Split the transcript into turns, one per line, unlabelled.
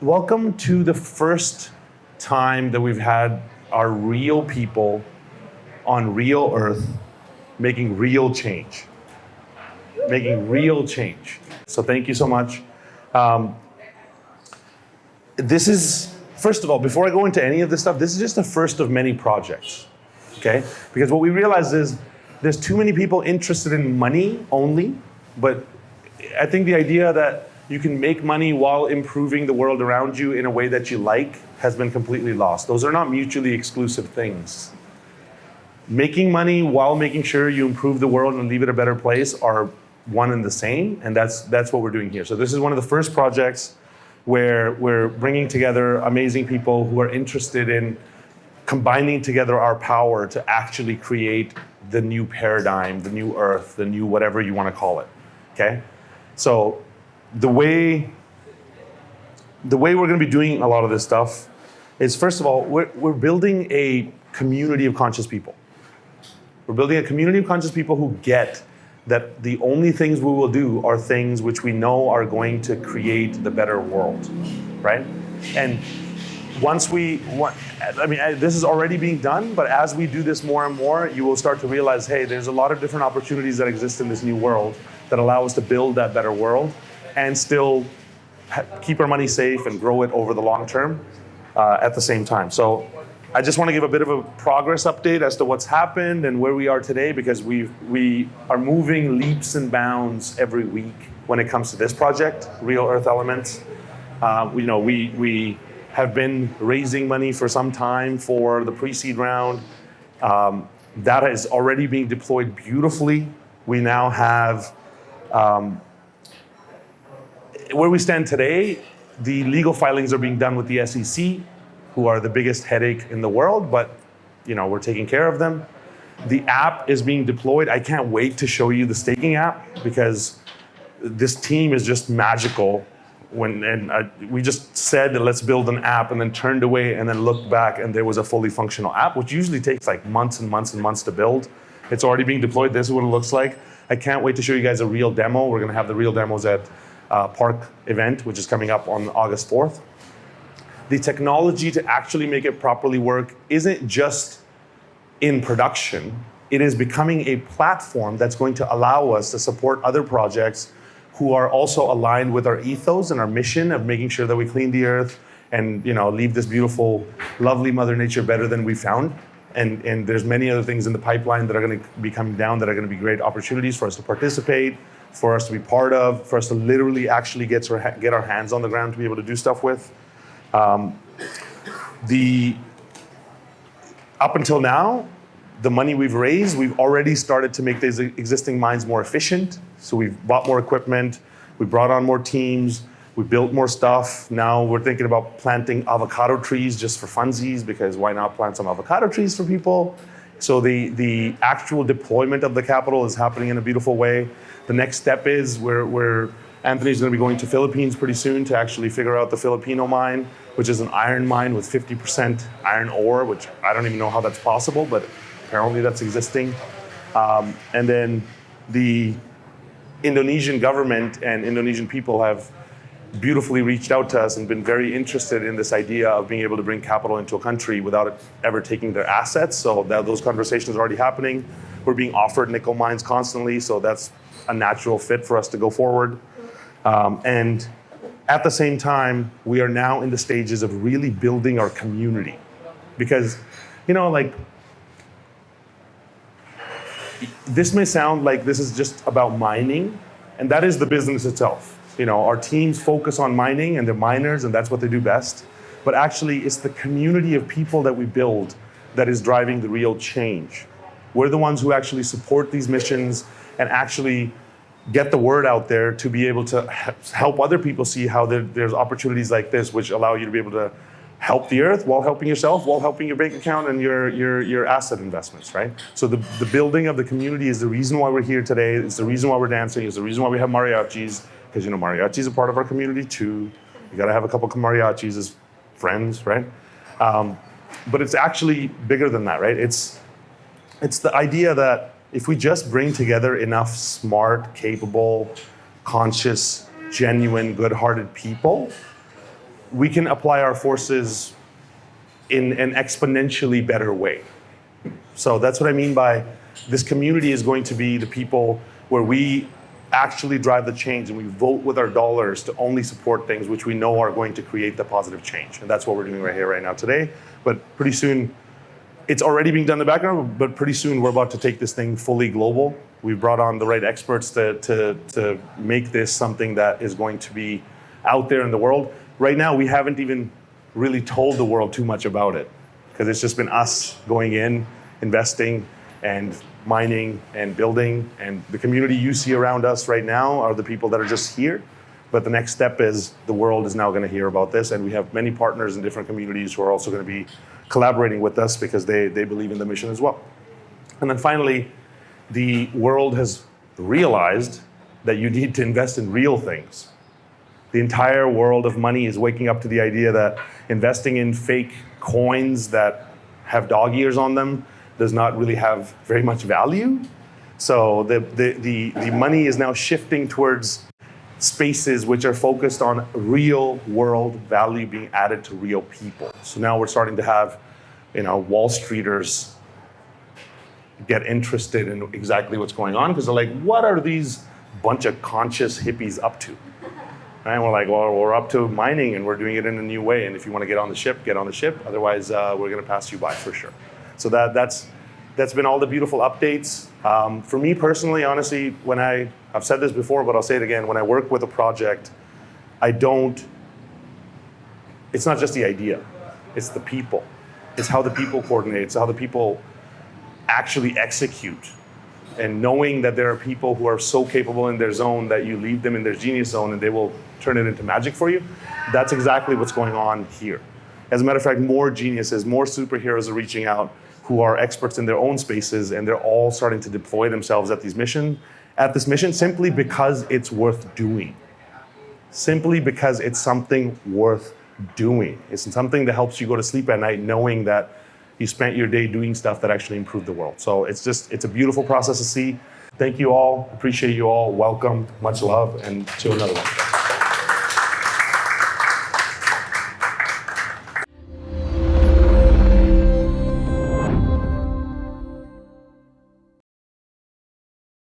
welcome to the first time that we've had our real people on real earth making real change. Making real change. So thank you so much. This is, first of all, before I go into any of this stuff, this is just the first of many projects, okay? Because what we realize is there's too many people interested in money only, but I think the idea that you can make money while improving the world around you in a way that you like has been completely lost. Those are not mutually exclusive things. Making money while making sure you improve the world and leave it a better place are one and the same, and that's what we're doing here. So this is one of the first projects where we're bringing together amazing people who are interested in combining together our power to actually create the new paradigm, the new earth, the new whatever you want to call it, okay? So the way we're going to be doing a lot of this stuff is, first of all, we're building a community of conscious people. We're building a community of conscious people who get that the only things we will do are things which we know are going to create the better world, right? And this is already being done, but as we do this more and more, you will start to realize, hey, there's a lot of different opportunities that exist in this new world that allow us to build that better world and still keep our money safe and grow it over the long term at the same time. So I just want to give a bit of a progress update as to what's happened and where we are today, because we are moving leaps and bounds every week when it comes to this project, Real Earth Elements. We have been raising money for some time for the pre-seed round. That is already being deployed beautifully. We now have, where we stand today, the legal filings are being done with the SEC, who are the biggest headache in the world, but we're taking care of them. The app is being deployed. I can't wait to show you the staking app, because this team is just magical. We just said that let's build an app and then turned away and then looked back and there was a fully functional app, which usually takes like months and months and months to build. It's already being deployed. This is what it looks like. I can't wait to show you guys a real demo. We're going to have the real demos at Park event, which is coming up on August 4th. The technology to actually make it properly work isn't just in production. It is becoming a platform that's going to allow us to support other projects who are also aligned with our ethos and our mission of making sure that we clean the earth and leave this beautiful, lovely Mother Nature better than we found. And there's many other things in the pipeline that are going to be coming down that are going to be great opportunities for us to participate, for us to be part of, for us to literally actually get our hands on the ground to be able to do stuff with. Up until now, the money we've raised, we've already started to make these existing mines more efficient. So we've bought more equipment, we brought on more teams, we built more stuff. Now we're thinking about planting avocado trees just for funsies, because why not plant some avocado trees for people? So the actual deployment of the capital is happening in a beautiful way. The next step is Anthony's going to be going to Philippines pretty soon to actually figure out the Filipino mine, which is an iron mine with 50% iron ore, which I don't even know how that's possible, but apparently that's existing. And then the Indonesian government and Indonesian people have beautifully reached out to us and been very interested in this idea of being able to bring capital into a country without it ever taking their assets. So those conversations are already happening. We're being offered nickel mines constantly, so that's a natural fit for us to go forward. And at the same time, we are now in the stages of really building our community. Because, this may sound like this is just about mining, and that is the business itself. Our teams focus on mining and they're miners and that's what they do best. But actually, it's the community of people that we build that is driving the real change. We're the ones who actually support these missions and actually get the word out there to be able to help other people see how there's opportunities like this which allow you to be able to help the earth while helping yourself, while helping your bank account and your asset investments, right? So the building of the community is the reason why we're here today. It's the reason why we're dancing. It's the reason why we have mariachis, because mariachis are part of our community too. You got to have a couple of mariachis as friends, right? But it's actually bigger than that, right? It's the idea that if we just bring together enough smart, capable, conscious, genuine, good-hearted people, we can apply our forces in an exponentially better way. So that's what I mean by this community is going to be the people where we actually drive the change and we vote with our dollars to only support things which we know are going to create the positive change. And that's what we're doing right here, right now, today. But pretty soon, it's already being done in the background, but pretty soon we're about to take this thing fully global. We've brought on the right experts to make this something that is going to be out there in the world. Right now, we haven't even really told the world too much about it because it's just been us going in, investing, and mining and building. And the community you see around us right now are the people that are just here. But the next step is the world is now going to hear about this. And we have many partners in different communities who are also going to be collaborating with us because they believe in the mission as well. And then finally, the world has realized that you need to invest in real things. The entire world of money is waking up to the idea that investing in fake coins that have dog ears on them does not really have very much value. So the money is now shifting towards spaces which are focused on real world value being added to real people. So now we're starting to have, Wall Streeters get interested in exactly what's going on because they're like, what are these bunch of conscious hippies up to? And we're like, well, we're up to mining and we're doing it in a new way. And if you want to get on the ship, get on the ship. Otherwise, we're going to pass you by for sure. So that's been all the beautiful updates. For me personally, honestly, I've said this before, but I'll say it again. When I work with a project, it's not just the idea, it's the people. It's how the people coordinate, it's how the people actually execute. And knowing that there are people who are so capable in their zone that you leave them in their genius zone and they will turn it into magic for you, that's exactly what's going on here. As a matter of fact, more geniuses, more superheroes are reaching out who are experts in their own spaces, and they're all starting to deploy themselves at this mission simply because it's worth doing. Simply because it's something worth doing. It's something that helps you go to sleep at night knowing that you spent your day doing stuff that actually improved the world. So it's a beautiful process to see. Thank you all, appreciate you all, welcome, much love, and to another one.